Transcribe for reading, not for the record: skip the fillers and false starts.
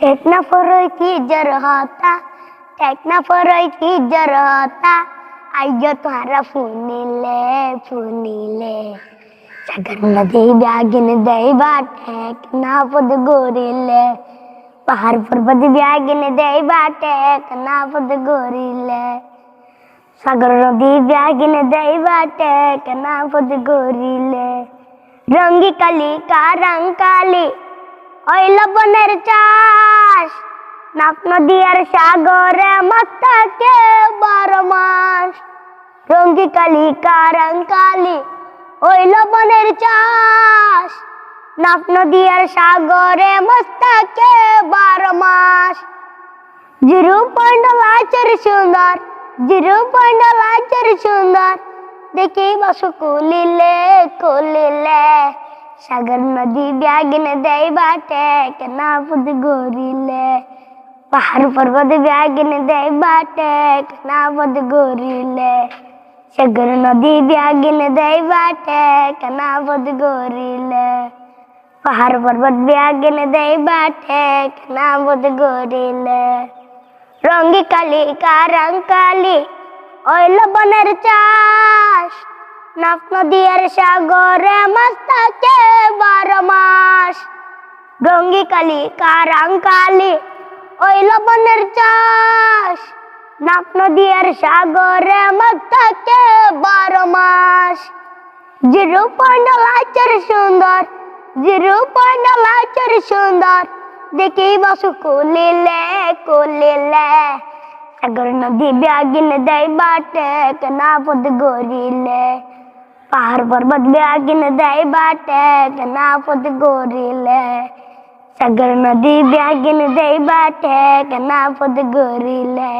टेकना फरोई की जर होता, टेकना फरोई की जर होता, आइयो तुम्हारा फूनीले सागर नदी ब्यागिन दैबा टेकना पद गोरिले पहाड़ पर्वत ब्यागिन दैबा टेकना पद गोरिले सागर नदी ब्यागिन दैबा टेकना पद गोरिले रंगी काली का रंग काली ओइल बনের চাষ নাফ নদীর সাগরে মস্তকে 12 মাস রঙ্গি কালি কারং কালি ওইল বনের চাষ নাফ নদীর সাগরে মস্তকে 12 মাস জিরো পয়েন্ট লাচের সুন্দর জিরো পয়েন্ট লাচের সুন্দর দেখি বসু কুলিলে सागर नदी ब्यागिन दैबा टेकना पद गोरिले पहाड़ पर्वत ब्यागिन दैबा टेकना पद गोरिले सागर नदी ब्यागिन दैबा टेकना पद गोरिले पहाड़ पर्वत ब्यागिन दैबा टेकना पद गोरिले रंगी काली का रंग काली ओइल बনের চাষ নাফ নদীর সাগরে মস্তকে 12 মাস রঙ্গি কালি কারাং কালি ওইল বনের চাষ নাফ নদীর সাগরে মস্তকে 12 মাস জিরো পয়েন্ট লাচের সুন্দর জিরো পয়েন্ট লাচের সুন্দর দেখি বসু কুলিলে সাগর নদী ব্যাগিন दैबा टेकना पद गोरिले पहाड़ पर्वत ब्यागिन दैबा टेकना पद गोरिले सागर नदी ब्यागिन दैबा टेकना पद गोरिले।